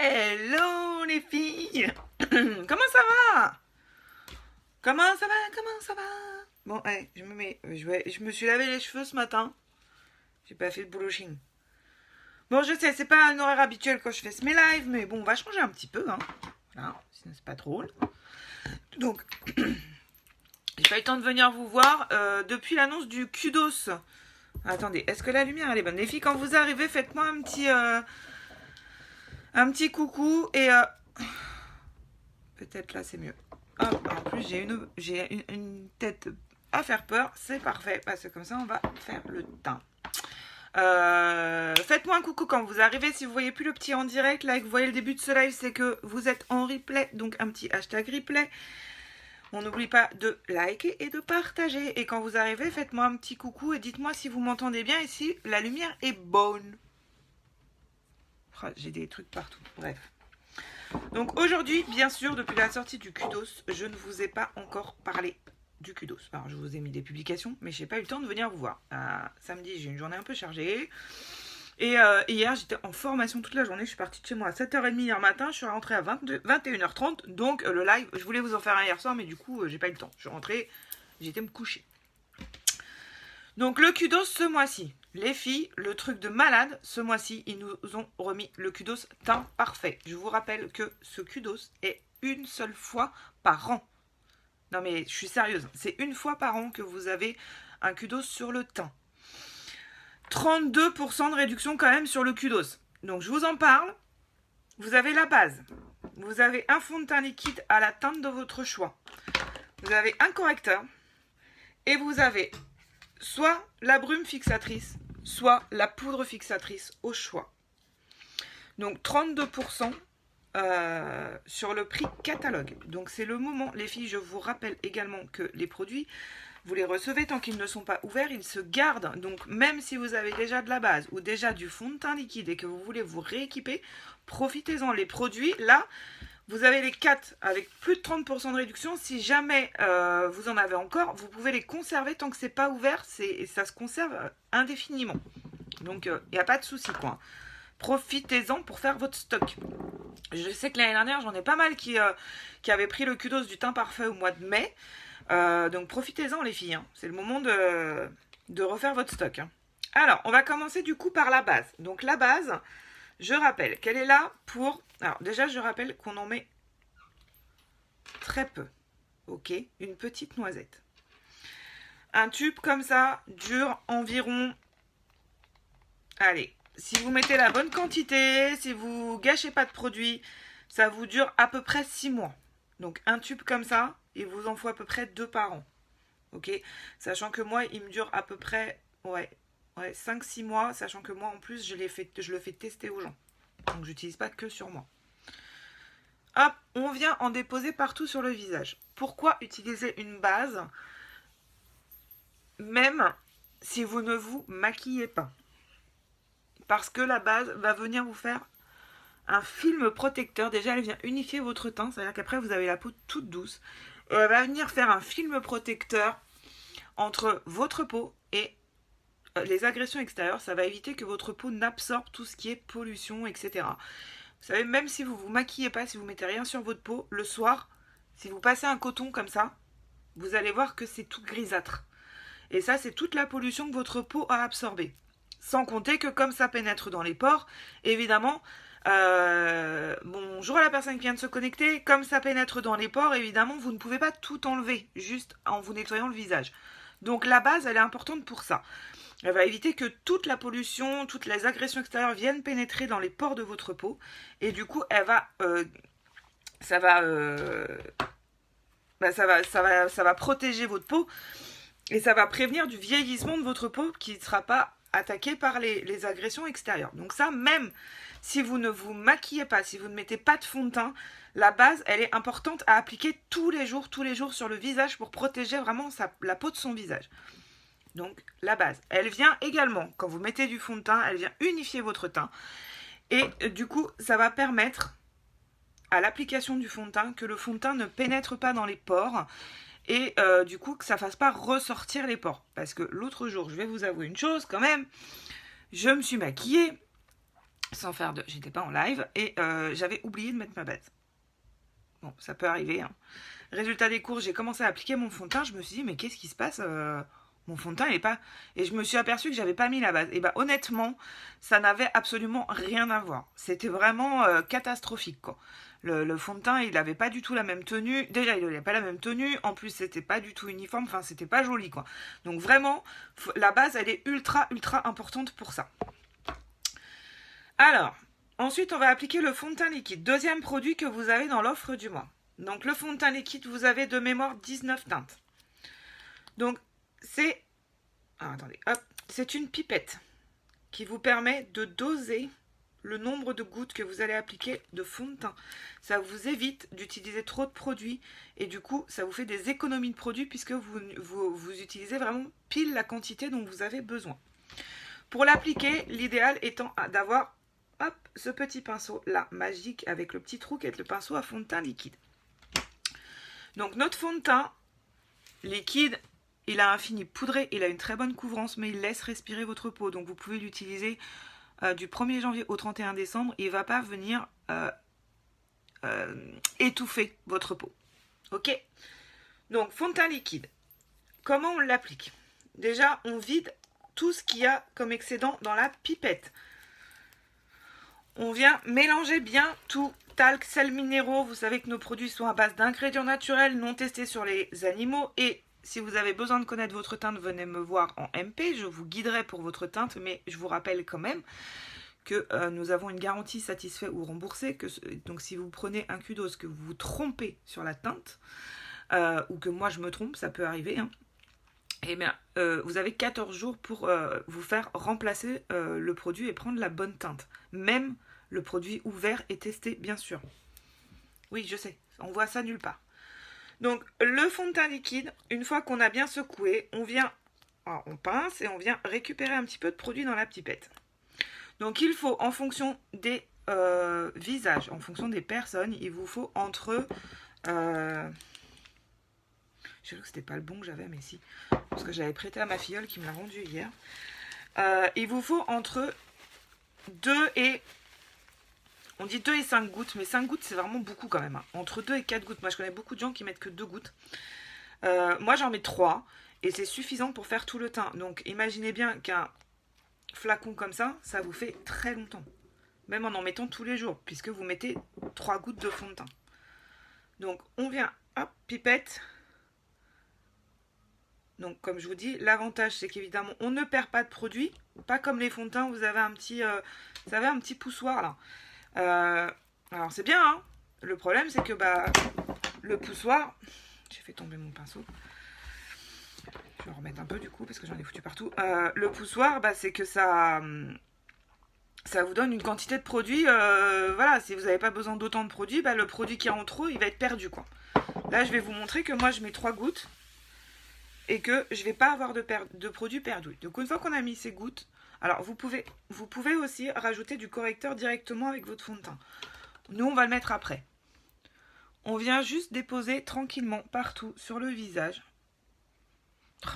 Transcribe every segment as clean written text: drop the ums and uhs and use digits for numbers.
Hello les filles. Comment ça va? Comment ça va? Comment ça va? Bon, allez, je me suis lavé les cheveux ce matin. J'ai pas fait de brushing. Bon, je sais, c'est pas un horaire habituel quand je fais mes lives, mais bon, on va changer un petit peu, hein. Voilà, sinon c'est pas drôle. Donc, j'ai pas eu le temps de venir vous voir depuis l'annonce du kudos. Attendez, est-ce que la lumière elle est bonne? Les filles, quand vous arrivez, faites-moi un petit coucou et peut-être là c'est mieux. Hop, en plus j'ai une tête à faire peur, c'est parfait parce que comme ça on va faire le teint. Faites-moi un coucou quand vous arrivez. Si vous voyez plus le petit en direct là et que vous voyez le début de ce live, c'est que vous êtes en replay, donc un petit hashtag replay. On n'oublie pas de liker et de partager. Et quand vous arrivez, faites-moi un petit coucou et dites-moi si vous m'entendez bien et si la lumière est bonne. Oh, j'ai des trucs partout, bref. Donc aujourd'hui, bien sûr, depuis la sortie du kudos, je ne vous ai pas encore parlé du kudos. Alors je vous ai mis des publications, mais je n'ai pas eu le temps de venir vous voir. Samedi, j'ai une journée un peu chargée. Et hier, j'étais en formation toute la journée. Je suis partie de chez moi à 7h30 hier matin. Je suis rentrée à 21h30. Donc le live, je voulais vous en faire un hier soir, mais du coup, j'ai pas eu le temps. Je suis rentrée, j'étais me coucher. Donc le kudos ce mois-ci. Les filles, le truc de malade, ce mois-ci, ils nous ont remis le kudos teint parfait. Je vous rappelle que ce kudos est une seule fois par an. Non mais je suis sérieuse, c'est une fois par an que vous avez un kudos sur le teint. 32% de réduction quand même sur le kudos. Donc je vous en parle. Vous avez la base. Vous avez un fond de teint liquide à la teinte de votre choix. Vous avez un correcteur. Et vous avez soit la brume fixatrice, soit la poudre fixatrice au choix. Donc 32% sur le prix catalogue. Donc c'est le moment, les filles, je vous rappelle également que les produits, vous les recevez tant qu'ils ne sont pas ouverts, ils se gardent. Donc même si vous avez déjà de la base ou déjà du fond de teint liquide et que vous voulez vous rééquiper, profitez-en. Les produits, là, vous avez les 4 avec plus de 30% de réduction. Si jamais vous en avez encore, vous pouvez les conserver tant que c'est pas ouvert. Ça se conserve indéfiniment. Donc il n'y a pas de souci, quoi. Profitez-en pour faire votre stock. Je sais que l'année dernière, j'en ai pas mal qui avaient pris le kudos du teint parfait au mois de mai. Donc profitez-en les filles, hein. C'est le moment de refaire votre stock, hein. Alors, on va commencer du coup par la base. Donc la base, je rappelle qu'elle est là pour... Alors déjà, je rappelle qu'on en met très peu. Ok, une petite noisette. Un tube comme ça dure environ... Allez, si vous mettez la bonne quantité, si vous gâchez pas de produit, ça vous dure à peu près 6 mois. Donc un tube comme ça, il vous en faut à peu près 2 par an. Ok, sachant que moi, il me dure à peu près 5-6 mois, sachant que moi, en plus, je le fais tester aux gens. Donc, j'utilise pas que sur moi. Hop, on vient en déposer partout sur le visage. Pourquoi utiliser une base, même si vous ne vous maquillez pas? Parce que la base va venir vous faire un film protecteur. Déjà, elle vient unifier votre teint, c'est-à-dire qu'après, vous avez la peau toute douce. Et elle va venir faire un film protecteur entre votre peau et les agressions extérieures. Ça va éviter que votre peau n'absorbe tout ce qui est pollution, etc. Vous savez, même si vous ne vous maquillez pas, si vous ne mettez rien sur votre peau, le soir, si vous passez un coton comme ça, vous allez voir que c'est tout grisâtre. Et ça, c'est toute la pollution que votre peau a absorbée. Sans compter que comme ça pénètre dans les pores, évidemment... bonjour à la personne qui vient de se connecter. Comme ça pénètre dans les pores, évidemment, vous ne pouvez pas tout enlever juste en vous nettoyant le visage. Donc la base, elle est importante pour ça. Elle va éviter que toute la pollution, toutes les agressions extérieures viennent pénétrer dans les pores de votre peau. Et du coup, ça va protéger votre peau et ça va prévenir du vieillissement de votre peau qui ne sera pas attaqué par les agressions extérieures. Donc ça, même si vous ne vous maquillez pas, si vous ne mettez pas de fond de teint, la base, elle est importante à appliquer tous les jours sur le visage pour protéger vraiment la peau de son visage. Donc la base, elle vient également, quand vous mettez du fond de teint, elle vient unifier votre teint. Et du coup, ça va permettre à l'application du fond de teint que le fond de teint ne pénètre pas dans les pores et du coup que ça ne fasse pas ressortir les pores. Parce que l'autre jour, je vais vous avouer une chose quand même, je me suis maquillée sans faire de... J'étais pas en live et j'avais oublié de mettre ma base. Bon, ça peut arriver. Hein. Résultat des cours, j'ai commencé à appliquer mon fond de teint. Je me suis dit, mais qu'est-ce qui se passe mon fond de teint, il est pas... Et je me suis aperçue que j'avais pas mis la base. Et bah honnêtement, ça n'avait absolument rien à voir. C'était vraiment catastrophique, quoi. Le fond de teint, il n'avait pas du tout la même tenue. Déjà, il n'avait pas la même tenue. En plus, c'était pas du tout uniforme. Enfin, c'était pas joli, quoi. Donc vraiment, la base, elle est ultra, ultra importante pour ça. Alors, ensuite, on va appliquer le fond de teint liquide. Deuxième produit que vous avez dans l'offre du mois. Donc, le fond de teint liquide, vous avez de mémoire 19 teintes. Donc, c'est... Ah, attendez, hop. C'est une pipette qui vous permet de doser le nombre de gouttes que vous allez appliquer de fond de teint. Ça vous évite d'utiliser trop de produits et du coup, ça vous fait des économies de produits puisque vous utilisez vraiment pile la quantité dont vous avez besoin. Pour l'appliquer, l'idéal étant d'avoir ce petit pinceau là, magique, avec le petit trou qui est le pinceau à fond de teint liquide. Donc notre fond de teint liquide, il a un fini poudré, il a une très bonne couvrance, mais il laisse respirer votre peau. Donc vous pouvez l'utiliser du 1er janvier au 31 décembre. Il ne va pas venir étouffer votre peau. Ok? Donc fond de teint liquide, comment on l'applique? Déjà, on vide tout ce qu'il y a comme excédent dans la pipette. On vient mélanger bien tout, talc, sels minéraux. Vous savez que nos produits sont à base d'ingrédients naturels non testés sur les animaux. Et si vous avez besoin de connaître votre teinte, venez me voir en MP. Je vous guiderai pour votre teinte, mais je vous rappelle quand même que nous avons une garantie satisfait ou remboursée. Donc si vous prenez un kudos, que vous vous trompez sur la teinte, ou que moi je me trompe, ça peut arriver, hein. Eh bien, vous avez 14 jours pour vous faire remplacer le produit et prendre la bonne teinte. Même le produit ouvert et testé, bien sûr. Oui, je sais, on voit ça nulle part. Donc, le fond de teint liquide, une fois qu'on a bien secoué, on pince et on vient récupérer un petit peu de produit dans la pipette. Donc, il faut, en fonction des visages, en fonction des personnes, il vous faut entre... J'ai cru que c'était pas le bon que j'avais, mais si. Parce que j'avais prêté à ma filleule qui me l'a rendu hier. Il vous faut entre 2 et... On dit 2 et 5 gouttes, mais 5 gouttes, c'est vraiment beaucoup quand même. Hein. Entre 2 et 4 gouttes. Moi, je connais beaucoup de gens qui mettent que 2 gouttes. Moi, j'en mets 3. Et c'est suffisant pour faire tout le teint. Donc, imaginez bien qu'un flacon comme ça, ça vous fait très longtemps. Même en mettant tous les jours, puisque vous mettez 3 gouttes de fond de teint. Donc, on vient, hop, pipette... Donc, comme je vous dis, l'avantage, c'est qu'évidemment, on ne perd pas de produit. Pas comme les fonds de teint, vous avez un petit poussoir, là. Alors, c'est bien, hein. Le problème, c'est que, le poussoir... J'ai fait tomber mon pinceau. Je vais en remettre un peu, du coup, parce que j'en ai foutu partout. Le poussoir, c'est que ça vous donne une quantité de produit. Voilà, si vous n'avez pas besoin d'autant de produits, le produit qui est en trop, il va être perdu, quoi. Là, je vais vous montrer que moi, je mets 3 gouttes. Et que je ne vais pas avoir de produits perdus. Donc une fois qu'on a mis ces gouttes, alors vous pouvez aussi rajouter du correcteur directement avec votre fond de teint. Nous, on va le mettre après. On vient juste déposer tranquillement partout sur le visage. Oh,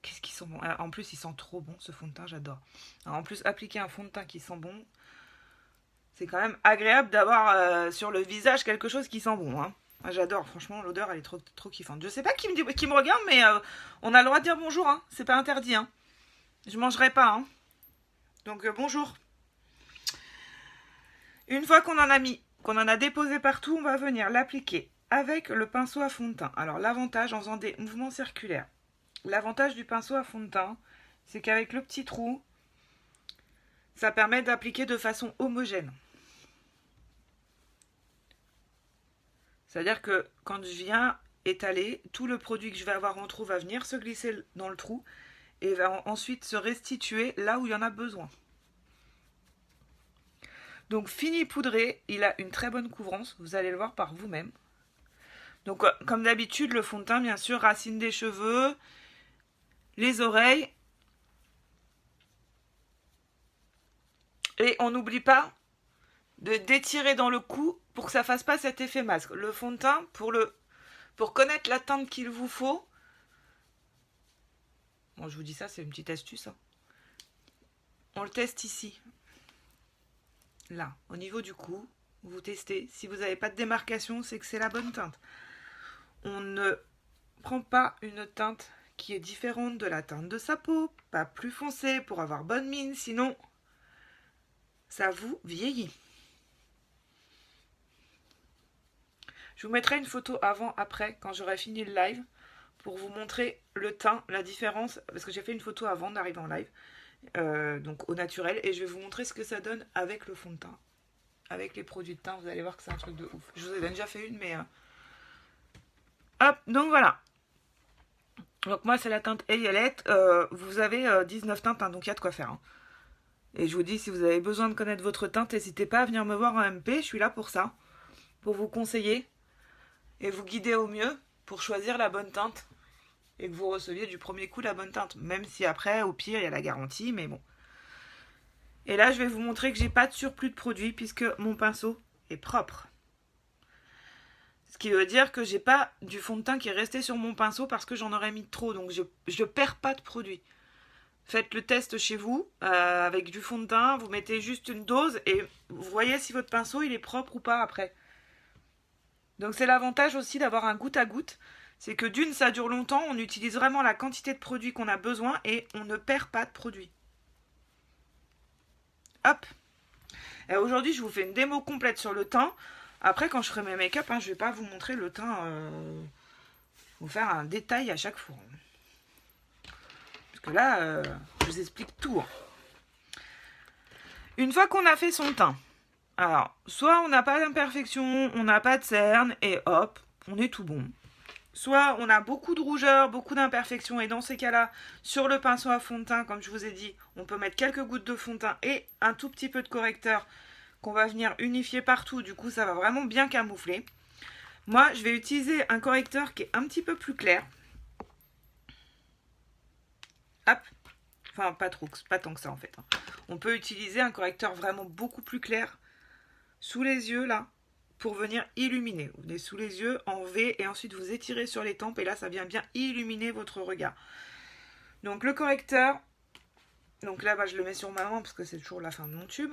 qu'est-ce qu'ils sont bons. En plus, ils sentent trop bon, ce fond de teint, j'adore. En plus, appliquer un fond de teint qui sent bon, c'est quand même agréable d'avoir sur le visage quelque chose qui sent bon, hein. Ah, j'adore, franchement, l'odeur, elle est trop kiffante. Je sais pas qui me regarde, mais on a le droit de dire bonjour, hein. C'est pas interdit, hein. Je mangerai pas, hein. Donc, bonjour. Une fois qu'on en a déposé partout, on va venir l'appliquer avec le pinceau à fond de teint. Alors, l'avantage, en faisant des mouvements circulaires, l'avantage du pinceau à fond de teint, c'est qu'avec le petit trou, ça permet d'appliquer de façon homogène. C'est-à-dire que quand je viens étaler, tout le produit que je vais avoir en trou va venir se glisser dans le trou et va ensuite se restituer là où il y en a besoin. Donc fini poudré, il a une très bonne couvrance, vous allez le voir par vous-même. Donc comme d'habitude, le fond de teint, bien sûr, racine des cheveux, les oreilles. Et on n'oublie pas d'étirer dans le cou pour que ça fasse pas cet effet masque. Le fond de teint, pour connaître la teinte qu'il vous faut, bon, je vous dis ça, c'est une petite astuce, hein. On le teste ici. là, au niveau du cou, vous testez. Si vous n'avez pas de démarcation, c'est que c'est la bonne teinte. On ne prend pas une teinte qui est différente de la teinte de sa peau, pas plus foncée pour avoir bonne mine, sinon ça vous vieillit. Je vous mettrai une photo avant-après quand j'aurai fini le live pour vous montrer le teint, la différence, parce que j'ai fait une photo avant d'arriver en live, donc au naturel, et je vais vous montrer ce que ça donne avec le fond de teint, avec les produits de teint. Vous allez voir que c'est un truc de ouf. Je vous ai déjà fait une, mais hop, donc voilà. Donc moi c'est la teinte Elielette. Vous avez 19 teintes, hein, donc il y a de quoi faire, hein. Et je vous dis, si vous avez besoin de connaître votre teinte, n'hésitez pas à venir me voir en MP, je suis là pour ça, pour vous conseiller et vous guider au mieux pour choisir la bonne teinte et que vous receviez du premier coup la bonne teinte, même si après, au pire, il y a la garantie, mais bon. Et là, je vais vous montrer que j'ai pas de surplus de produit puisque mon pinceau est propre. Ce qui veut dire que j'ai pas du fond de teint qui est resté sur mon pinceau parce que j'en aurais mis trop, donc je perds pas de produit. Faites le test chez vous avec du fond de teint, vous mettez juste une dose et vous voyez si votre pinceau il est propre ou pas après. Donc c'est l'avantage aussi d'avoir un goutte à goutte, c'est que d'une ça dure longtemps, on utilise vraiment la quantité de produit qu'on a besoin et on ne perd pas de produit. Hop. Et aujourd'hui je vous fais une démo complète sur le teint. Après quand je ferai mes make-up, je vais pas vous montrer le teint, vous faire un détail à chaque fois. Que là, je vous explique tout. Une fois qu'on a fait son teint, alors, soit on n'a pas d'imperfection, on n'a pas de cernes, et hop, on est tout bon. Soit on a beaucoup de rougeur, beaucoup d'imperfections, et dans ces cas-là, sur le pinceau à fond de teint, comme je vous ai dit, on peut mettre quelques gouttes de fond de teint et un tout petit peu de correcteur qu'on va venir unifier partout. Du coup, ça va vraiment bien camoufler. Moi, je vais utiliser un correcteur qui est un petit peu plus clair. Hop, enfin pas trop, pas tant que ça en fait. On peut utiliser un correcteur vraiment beaucoup plus clair sous les yeux là pour venir illuminer. Vous venez sous les yeux en V et ensuite vous étirez sur les tempes et là ça vient bien illuminer votre regard. Donc le correcteur, donc là je le mets sur ma main parce que c'est toujours la fin de mon tube.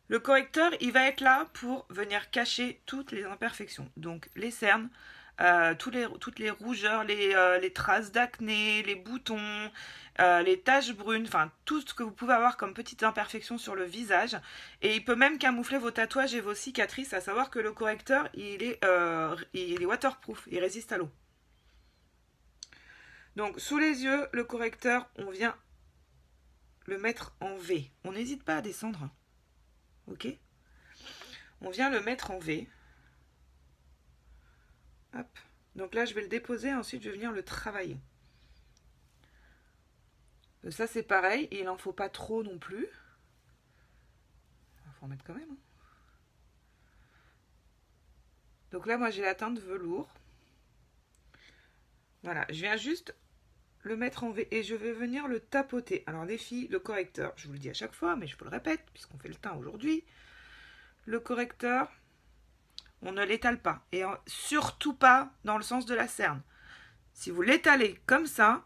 Le correcteur il va être là pour venir cacher toutes les imperfections, donc les cernes, toutes les rougeurs, les traces d'acné, les boutons, les taches brunes, enfin tout ce que vous pouvez avoir comme petites imperfections sur le visage. Et il peut même camoufler vos tatouages et vos cicatrices, à savoir que le correcteur, il est waterproof, il résiste à l'eau. Donc sous les yeux, le correcteur, on vient le mettre en V. On n'hésite pas à descendre. Ok ? On vient le mettre en V. Hop. Donc là, je vais le déposer, ensuite je vais venir le travailler. Ça, c'est pareil, et il n'en faut pas trop non plus. Il faut en mettre quand même. Donc là, moi, j'ai la teinte velours. Voilà, je viens juste le mettre en V et je vais venir le tapoter. Alors les filles, le correcteur, je vous le dis à chaque fois, mais je vous le répète, puisqu'on fait le teint aujourd'hui. Le correcteur, on ne l'étale pas. Et surtout pas dans le sens de la cerne. Si vous l'étalez comme ça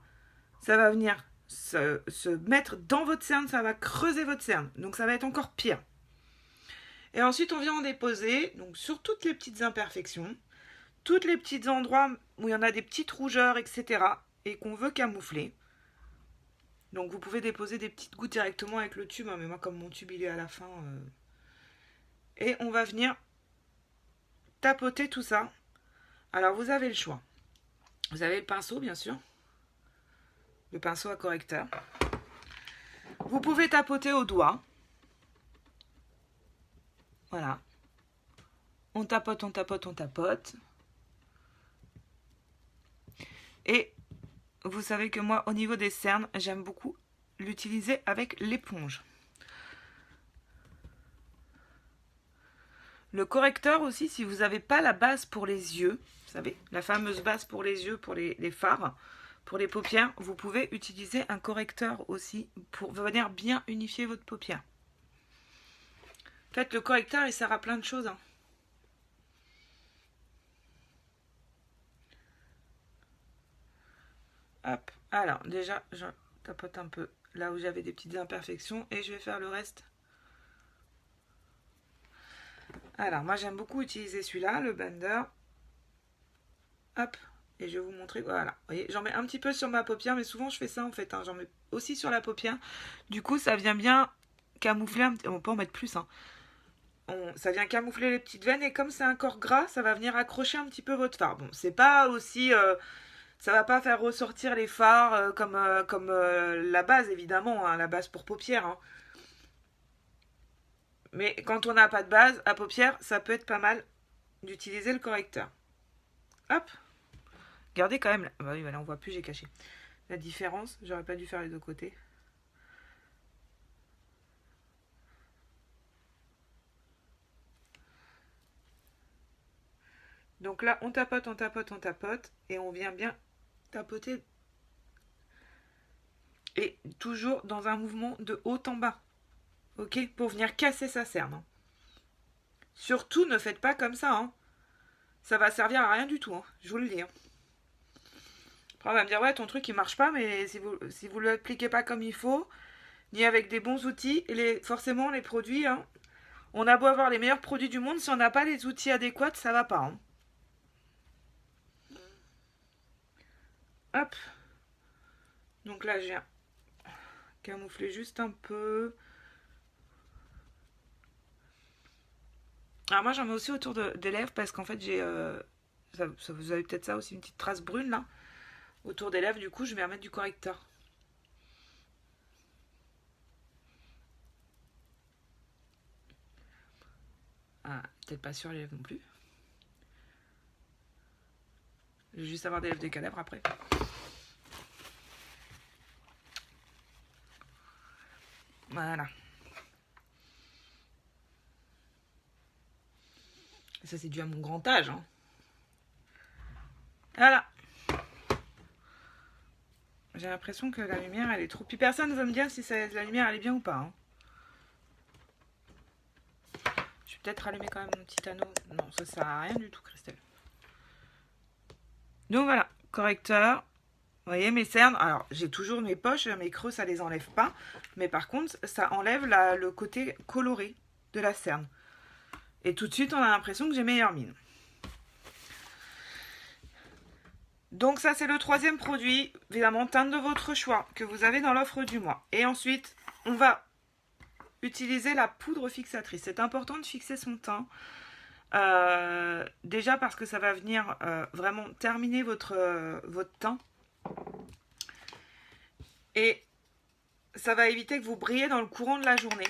va venir se mettre dans votre cerne, ça va creuser votre cerne. Donc ça va être encore pire. Et ensuite, on vient en déposer donc, sur toutes les petites imperfections, tous les petits endroits où il y en a des petites rougeurs, etc. et qu'on veut camoufler. Donc vous pouvez déposer des petites gouttes directement avec le tube, mais moi comme mon tube il est à la fin. Et on va venir tapoter tout ça. Alors vous avez le choix. Vous avez le pinceau bien sûr. Le pinceau à correcteur. Vous pouvez tapoter au doigt. Voilà. On tapote, on tapote, on tapote. Et vous savez que moi, au niveau des cernes, j'aime beaucoup l'utiliser avec l'éponge. Le correcteur aussi, si vous n'avez pas la base pour les yeux, vous savez, la fameuse base pour les yeux, pour les fards, pour les paupières, vous pouvez utiliser un correcteur aussi pour venir bien unifier votre paupière. En fait, le correcteur, il sert à plein de choses. Hop, alors déjà, je tapote un peu là où j'avais des petites imperfections et je vais faire le reste Alors, moi, j'aime beaucoup utiliser celui-là, le blender. Hop. Et je vais vous montrer. Voilà. Vous voyez, j'en mets un petit peu sur ma paupière, mais souvent, je fais ça, en fait. Hein. J'en mets aussi sur la paupière. Du coup, ça vient bien camoufler. On peut en mettre plus, hein. Ça vient camoufler les petites veines. Et comme c'est un corps gras, ça va venir accrocher un petit peu votre fard. Bon, c'est pas aussi... ça va pas faire ressortir les fards comme la base, évidemment. Hein, la base pour paupières, hein. Mais quand on n'a pas de base à paupières, ça peut être pas mal d'utiliser le correcteur. Hop. Regardez quand même. Bah oui, là on voit plus, j'ai caché. La différence, j'aurais pas dû faire les deux côtés. Donc là, on tapote, on tapote, on tapote. Et on vient bien tapoter. Et toujours dans un mouvement de haut en bas. Ok, pour venir casser sa cerne. Hein. Surtout, ne faites pas comme ça. Hein. Ça va servir à rien du tout. Hein. Je vous le dis. Hein. Après, on va me dire, ouais, ton truc, il marche pas. Mais si vous ne l'appliquez pas comme il faut, ni avec des bons outils, forcément, les produits... Hein, on a beau avoir les meilleurs produits du monde, si on n'a pas les outils adéquats, ça va pas. Hein. Hop. Donc là, je viens camoufler juste un peu... Alors moi j'en mets aussi autour des lèvres parce qu'en fait j'ai... vous avez peut-être ça aussi, une petite trace brune là. Autour des lèvres, du coup je vais remettre du correcteur. Ah, peut-être pas sur les lèvres non plus. Je vais juste avoir des lèvres de cadavre après. Voilà. Ça c'est dû à mon grand âge. Hein. Voilà. J'ai l'impression que la lumière elle est trop... Puis personne ne veut me dire si la lumière elle est bien ou pas. Hein. Je vais peut-être rallumer quand même mon petit anneau. Non, ça sert à rien du tout, Christelle. Donc voilà, correcteur. Vous voyez mes cernes, alors j'ai toujours mes poches, mes creux ça les enlève pas, mais par contre ça enlève le côté coloré de la cerne. Et tout de suite on a l'impression que j'ai meilleure mine. Donc ça c'est le troisième produit, évidemment teinte de votre choix, que vous avez dans l'offre du mois. Et ensuite on va utiliser la poudre fixatrice. C'est important de fixer son teint. Déjà parce que ça va venir vraiment terminer votre teint. Et ça va éviter que vous brillez dans le courant de la journée.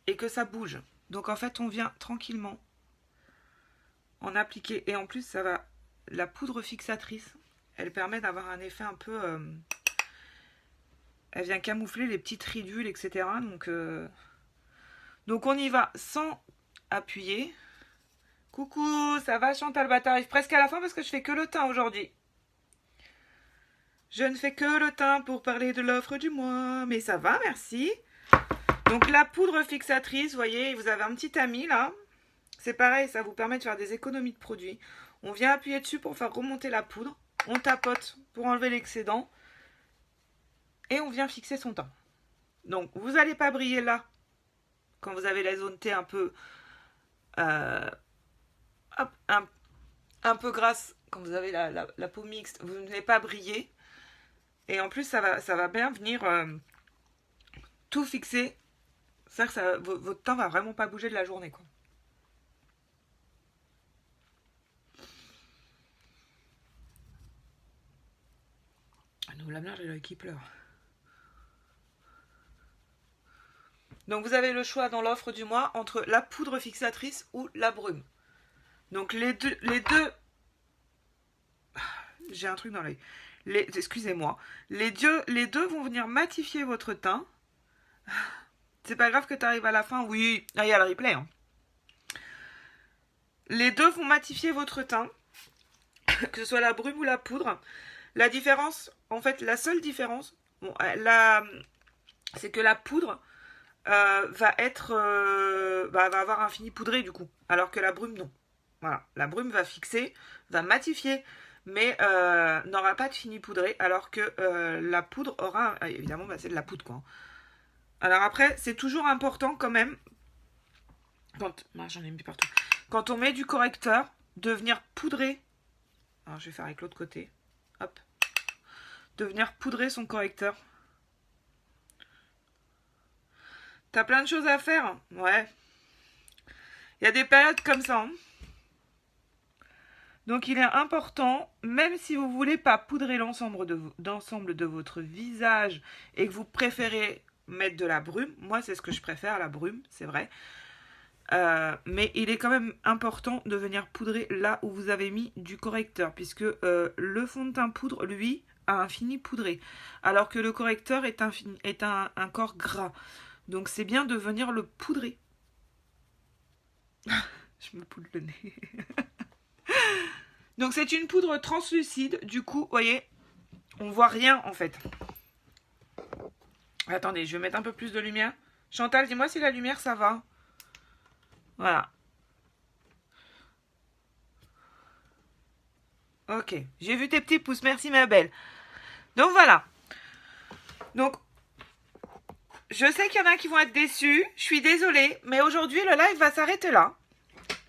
Et que ça bouge. Donc en fait, on vient tranquillement en appliquer. Et en plus, ça va. La poudre fixatrice, elle permet d'avoir un effet un peu... elle vient camoufler les petites ridules, etc. Donc on y va sans appuyer. Coucou, ça va Chantal? Bah t'arrives presque à la fin parce que je fais que le teint aujourd'hui. Je ne fais que le teint pour parler de l'offre du mois. Mais ça va, merci. Donc la poudre fixatrice, vous voyez, vous avez un petit tamis là. C'est pareil, ça vous permet de faire des économies de produits. On vient appuyer dessus pour faire remonter la poudre. On tapote pour enlever l'excédent. Et on vient fixer son teint. Donc vous n'allez pas briller là. Quand vous avez la zone T un peu... un peu grasse. Quand vous avez la peau mixte, vous n'allez pas briller. Et en plus, ça va bien venir tout fixer. C'est-à-dire que votre teint va vraiment pas bouger de la journée, quoi. Nous, la mère, j'ai l'œil qui pleure. Donc, vous avez le choix dans l'offre du mois entre la poudre fixatrice ou la brume. Donc, les deux... J'ai un truc dans l'œil. Excusez-moi. Les deux vont venir matifier votre teint. C'est pas grave que tu arrives à la fin. Oui, il y a le replay. Hein. Les deux vont matifier votre teint. Que ce soit la brume ou la poudre. La différence, en fait, la seule différence, bon, c'est que la poudre va avoir un fini poudré du coup. Alors que la brume, non. Voilà. La brume va fixer, va matifier. Mais n'aura pas de fini poudré, alors que la poudre aura... évidemment, c'est de la poudre, quoi. Alors après, c'est toujours important quand même, J'en ai mis partout. Quand on met du correcteur, de venir poudrer. Alors, je vais faire avec l'autre côté. Hop. De venir poudrer son correcteur. T'as plein de choses à faire? Ouais. Il y a des périodes comme ça. Hein. Donc il est important, même si vous ne voulez pas poudrer l'ensemble de votre visage et que vous préférez mettre de la brume, moi c'est ce que je préfère, la brume, c'est vrai. Mais il est quand même important de venir poudrer là où vous avez mis du correcteur, puisque le fond de teint poudre, lui, a un fini poudré, alors que le correcteur est un corps gras. Donc c'est bien de venir le poudrer. Je me poudre le nez. Donc c'est une poudre translucide, du coup, vous voyez, on voit rien en fait. Attendez, je vais mettre un peu plus de lumière. Chantal, dis-moi si la lumière ça va. Voilà. Ok, j'ai vu tes petits pouces, merci ma belle. Donc voilà. Donc, je sais qu'il y en a qui vont être déçus, je suis désolée, mais aujourd'hui le live va s'arrêter là.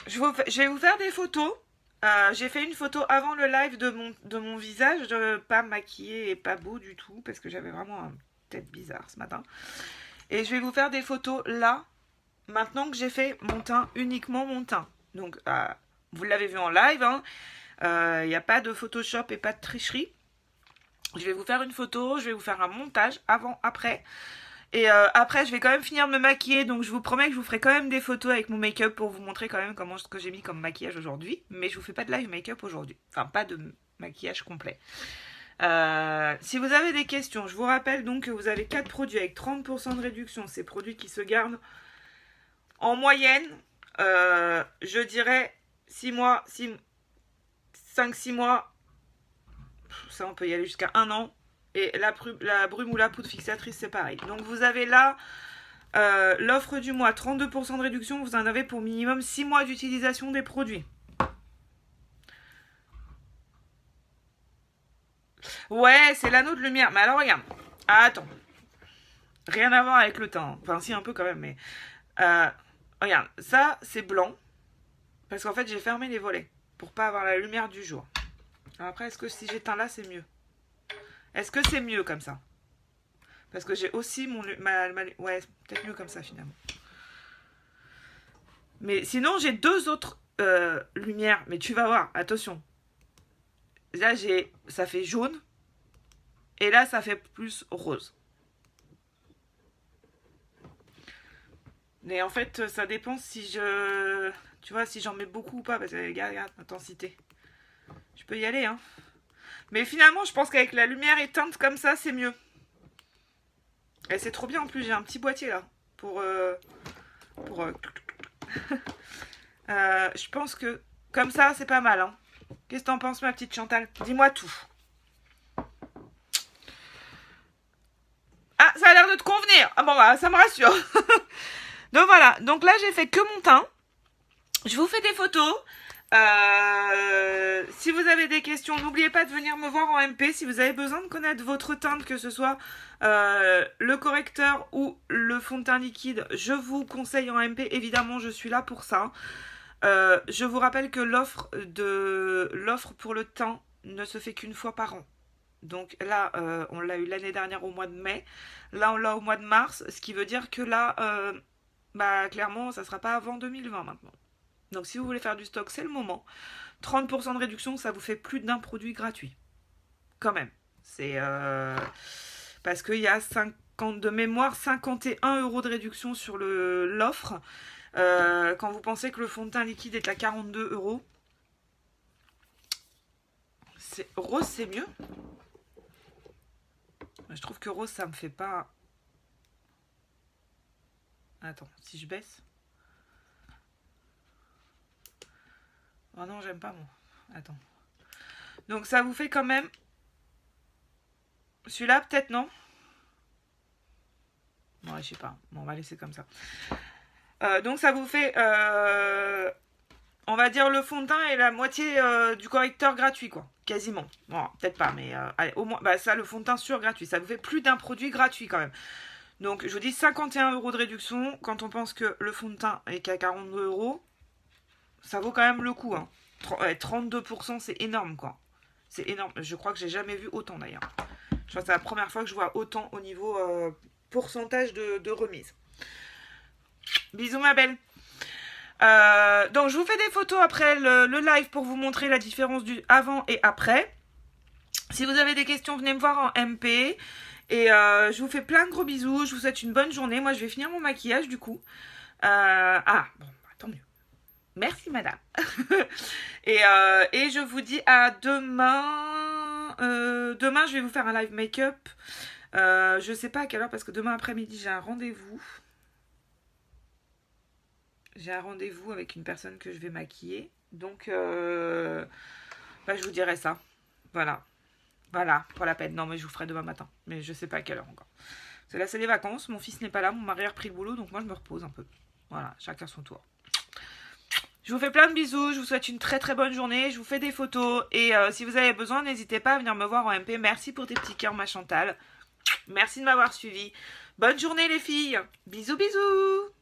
Je vais vous faire des photos. J'ai fait une photo avant le live de mon visage, pas maquillé et pas beau du tout, parce que j'avais vraiment une tête bizarre ce matin. Et je vais vous faire des photos là, maintenant que j'ai fait mon teint, uniquement mon teint. Donc, vous l'avez vu en live, hein. Il n'y a pas de Photoshop et pas de tricherie. Je vais vous faire une photo, je vais vous faire un montage avant, après. Et après, je vais quand même finir de me maquiller, donc je vous promets que je vous ferai quand même des photos avec mon make-up pour vous montrer quand même ce que j'ai mis comme maquillage aujourd'hui. Mais je vous fais pas de live make-up aujourd'hui. Enfin, pas de maquillage complet. Si vous avez des questions, je vous rappelle donc que vous avez 4 produits avec 30% de réduction. Ces produits qui se gardent en moyenne, je dirais 6 mois, 5-6 mois. Ça, on peut y aller jusqu'à 1 an. Et la brume ou la poudre fixatrice, c'est pareil. Donc vous avez là l'offre du mois, 32% de réduction. Vous en avez pour minimum 6 mois d'utilisation des produits. Ouais, c'est l'anneau de lumière. Mais alors, regarde. Ah, attends. Rien à voir avec le teint. Enfin, si, un peu quand même. Mais regarde, ça, c'est blanc. Parce qu'en fait, j'ai fermé les volets. Pour pas avoir la lumière du jour. Alors après, est-ce que si j'éteins là, c'est mieux? Est-ce que c'est mieux comme ça? Parce que j'ai aussi ouais, peut-être mieux comme ça finalement. Mais sinon, j'ai 2 autres lumières. Mais tu vas voir, attention. Là, ça fait jaune. Et là, ça fait plus rose. Mais en fait, ça dépend si tu vois, si j'en mets beaucoup ou pas. Parce que regarde, l'intensité. Je peux y aller, hein. Mais finalement, je pense qu'avec la lumière éteinte comme ça, c'est mieux. Et c'est trop bien en plus, j'ai un petit boîtier là. Je pense que comme ça, c'est pas mal. Hein. Qu'est-ce que t'en penses, ma petite Chantal? Dis-moi tout. Ah, ça a l'air de te convenir. Ah bon, bah, ça me rassure. Donc voilà, donc là, j'ai fait que mon teint. Je vous fais des photos. Si vous avez des questions, n'oubliez pas de venir me voir en MP. Si vous avez besoin de connaître votre teinte, que ce soit le correcteur ou le fond de teint liquide, je vous conseille en MP. Évidemment, je suis là pour ça. Je vous rappelle que l'offre pour le teint ne se fait qu'une fois par an. Donc là, on l'a eu l'année dernière au mois de mai. Là, on l'a au mois de mars. Ce qui veut dire que là, clairement, ça ne sera pas avant 2020 maintenant. Donc si vous voulez faire du stock, c'est le moment. 30% de réduction, ça vous fait plus d'un produit gratuit. Quand même. C'est parce qu'il y a 50 de mémoire, 51 € de réduction sur l'offre. Quand vous pensez que le fond de teint liquide est à 42 €. Rose, c'est mieux. Je trouve que rose, ça me fait pas... Attends, si je baisse... Oh non, j'aime pas moi. Attends. Donc ça vous fait quand même... Celui-là, peut-être, non? Ouais, je sais pas. Bon, on va laisser comme ça. Donc ça vous fait... on va dire le fond de teint et la moitié du correcteur gratuit, quoi. Quasiment. Bon, peut-être pas, mais allez, au moins... ça, le fond de teint sûr gratuit. Ça vous fait plus d'un produit gratuit, quand même. Donc je vous dis 51 € de réduction. Quand on pense que le fond de teint est qu'à 42 €, ça vaut quand même le coup. Hein. 32%, c'est énorme quoi. C'est énorme. Je crois que j'ai jamais vu autant d'ailleurs. Je crois que c'est la première fois que je vois autant au niveau pourcentage de remise. Bisous ma belle. Donc je vous fais des photos après le live pour vous montrer la différence du avant et après. Si vous avez des questions, venez me voir en MP. Et je vous fais plein de gros bisous. Je vous souhaite une bonne journée. Moi, je vais finir mon maquillage du coup. Bon, tant mieux. Merci, madame. et je vous dis à demain. Demain, je vais vous faire un live make-up. Je sais pas à quelle heure parce que demain après-midi, j'ai un rendez-vous. J'ai un rendez-vous avec une personne que je vais maquiller. Donc, je vous dirai ça. Voilà. Voilà, pour la peine. Non, mais je vous ferai demain matin. Mais je sais pas à quelle heure encore. Parce que là, c'est les vacances. Mon fils n'est pas là. Mon mari a repris le boulot. Donc, moi, je me repose un peu. Voilà, chacun son tour. Je vous fais plein de bisous. Je vous souhaite une très très bonne journée. Je vous fais des photos. Et si vous avez besoin, n'hésitez pas à venir me voir en MP. Merci pour tes petits cœurs, ma Chantal. Merci de m'avoir suivi. Bonne journée, les filles. Bisous, bisous.